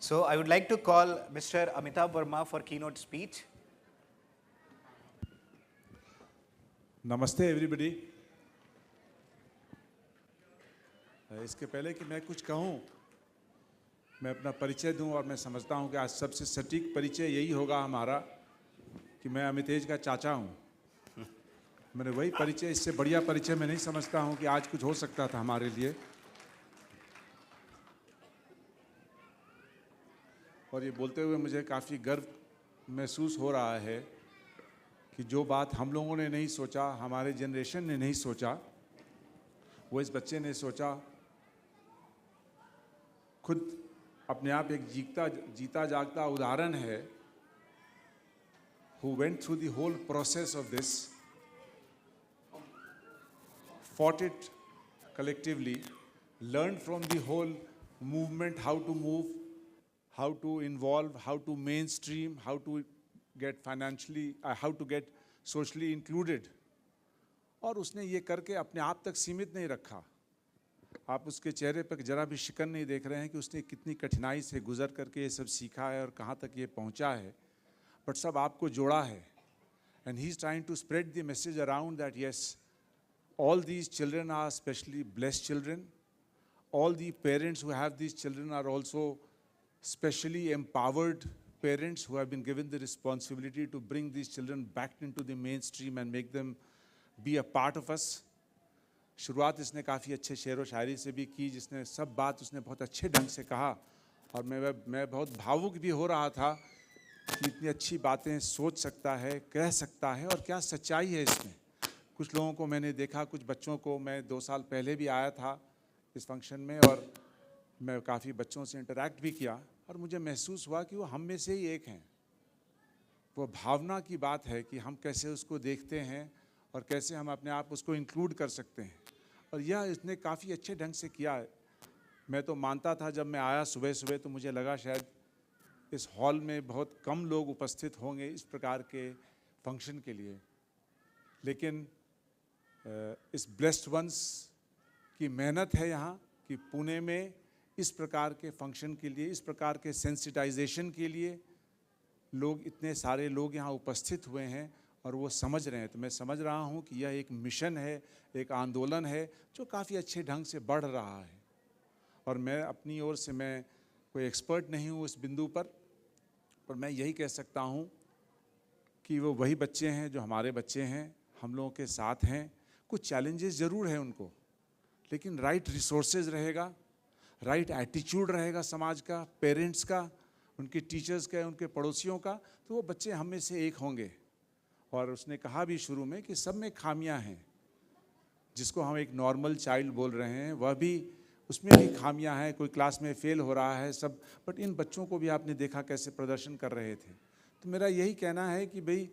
So I would like to call Mr. Amitabh Verma for keynote speech. नमस्ते everybody. इसके पहले कि मैं कुछ कहूँ, मैं अपना परिचय दूं और मैं समझता हूं कि आज सबसे सटीक परिचय यही होगा हमारा कि मैं अमितेज का चाचा हूं। मैंने वही परिचय, इससे बढ़िया परिचय मैं नहीं समझता हूं कि आज कुछ हो सकता था हमारे लिए। और ये बोलते हुए मुझे काफ़ी गर्व महसूस हो रहा है कि जो बात हम लोगों ने नहीं सोचा, हमारे जनरेशन ने नहीं सोचा, वो इस बच्चे ने सोचा। खुद अपने आप एक जीता जागता उदाहरण है, who went through the whole process of this, fought it collectively, learned from the whole movement how to move, how to involve, how to mainstream, how to get financially, how to get socially included. और उसने ये करके अपने आप तक सीमित नहीं रखा। आप उसके चेहरे पर जरा भी शिकन नहीं देख रहे हैं कि उसने कितनी कठिनाई से गुजर करके ये सब सीखा है और कहाँ तक ये पहुँचा है, बट सब आपको जोड़ा है। And he is trying to spread the message around that yes, all these children are specially blessed children. All the parents who have these children are also specially empowered parents who have been given the responsibility to bring these children back into the mainstream and make them be a part of us. शुरुआत इसने काफ़ी अच्छे शेर व शायरी से भी की, जिसने सब बात उसने बहुत अच्छे ढंग से कहा और मैं बहुत भावुक भी हो रहा था कि इतनी अच्छी बातें सोच सकता है, कह सकता है और क्या सच्चाई है इसमें। कुछ लोगों को मैंने देखा, कुछ बच्चों को, मैं 2 साल पहले भी आया था इस फंक्शन में और मैं काफ़ी बच्चों से इंटरैक्ट भी किया और मुझे महसूस हुआ कि वो हम में से ही एक हैं। वो भावना की बात है कि हम कैसे उसको देखते हैं और कैसे हम अपने आप उसको इंक्लूड कर सकते हैं, और यह इसने काफ़ी अच्छे ढंग से किया है। मैं तो मानता था जब मैं आया सुबह सुबह तो मुझे लगा शायद इस हॉल में बहुत कम लोग उपस्थित होंगे इस प्रकार के फंक्शन के लिए, लेकिन इस ब्लेस्ड वंस की मेहनत है यहाँ कि पुणे में इस प्रकार के फंक्शन के लिए, इस प्रकार के सेंसिटाइजेशन के लिए लोग, इतने सारे लोग यहाँ उपस्थित हुए हैं और वो समझ रहे हैं। तो मैं समझ रहा हूँ कि यह एक मिशन है, एक आंदोलन है जो काफ़ी अच्छे ढंग से बढ़ रहा है। और मैं अपनी ओर से, मैं कोई एक्सपर्ट नहीं हूँ उस बिंदु पर मैं यही कह सकता हूँ कि वो वही बच्चे हैं जो हमारे बच्चे हैं, हम लोगों के साथ हैं। कुछ चैलेंजेस ज़रूर हैं उनको, लेकिन राइट रिसोर्सेज रहेगा, राइट एटीट्यूड रहेगा समाज का, पेरेंट्स का, उनके टीचर्स का, उनके पड़ोसियों का, तो वो बच्चे हम में से एक होंगे। और उसने कहा भी शुरू में कि सब में खामियां हैं। जिसको हम एक नॉर्मल चाइल्ड बोल रहे हैं वह भी, उसमें भी खामियां हैं। कोई क्लास में फेल हो रहा है सब, बट इन बच्चों को भी आपने देखा कैसे प्रदर्शन कर रहे थे। तो मेरा यही कहना है कि भाई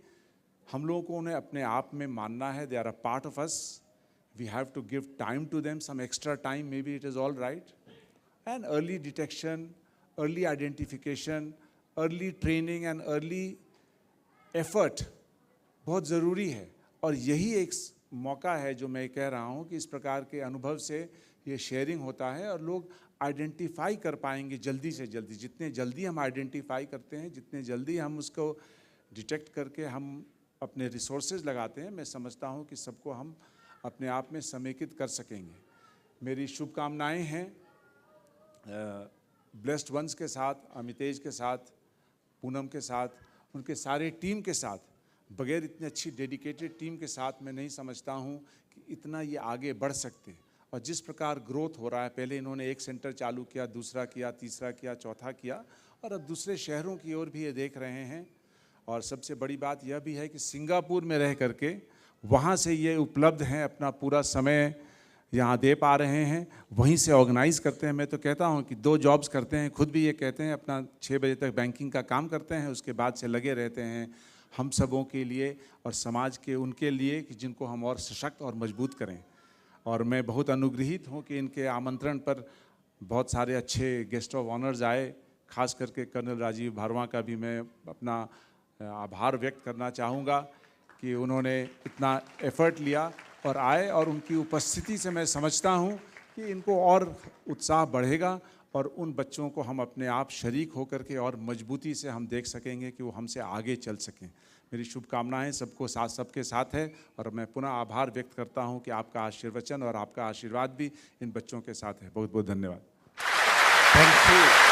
हम लोगों को उन्हें अपने आप में मानना है। They are a part of us, we have to give time to them, some extra time, maybe it is all right. And early detection, early identification, early training and early effort बहुत ज़रूरी है। और यही एक मौका है जो मैं कह रहा हूँ कि इस प्रकार के अनुभव से ये शेयरिंग होता है और लोग आइडेंटिफाई कर पाएंगे जल्दी से जल्दी। जितने जल्दी हम आइडेंटिफाई करते हैं, जितने जल्दी हम उसको डिटेक्ट करके हम अपने रिसोर्सेज लगाते हैं, मैं समझता हूँ कि सबको हम अपने आप में समेकित कर सकेंगे। मेरी शुभकामनाएँ हैं ब्लेस्ड वंस के साथ, अमितेज के साथ, पूनम के साथ, उनके सारे टीम के साथ। बगैर इतनी अच्छी डेडिकेटेड टीम के साथ मैं नहीं समझता हूँ कि इतना ये आगे बढ़ सकते। और जिस प्रकार ग्रोथ हो रहा है, पहले इन्होंने एक सेंटर चालू किया, दूसरा किया, तीसरा किया, चौथा किया, और अब दूसरे शहरों की ओर भी ये देख रहे हैं। और सबसे बड़ी बात यह भी है कि सिंगापुर में रह करके वहाँ से ये उपलब्ध हैं, अपना पूरा समय यहाँ दे पा रहे हैं, वहीं से ऑर्गेनाइज करते हैं। मैं तो कहता हूँ कि 2 जॉब्स करते हैं, खुद भी ये कहते हैं। अपना 6 बजे तक बैंकिंग का काम करते हैं, उसके बाद से लगे रहते हैं हम सबों के लिए और समाज के उनके लिए कि जिनको हम और सशक्त और मजबूत करें। और मैं बहुत अनुग्रहित हूँ कि इनके आमंत्रण पर बहुत सारे अच्छे गेस्ट ऑफ ऑनर्स आए, खास करके कर्नल राजीव भारवा का भी मैं अपना आभार व्यक्त करना चाहूँगा कि उन्होंने इतना एफर्ट लिया और आए, और उनकी उपस्थिति से मैं समझता हूँ कि इनको और उत्साह बढ़ेगा और उन बच्चों को हम अपने आप शरीक होकर के और मजबूती से हम देख सकेंगे कि वो हमसे आगे चल सकें। मेरी शुभकामनाएं सबके साथ है और मैं पुनः आभार व्यक्त करता हूं कि आपका आशीर्वचन और आपका आशीर्वाद भी इन बच्चों के साथ है। बहुत बहुत धन्यवाद। Thank you.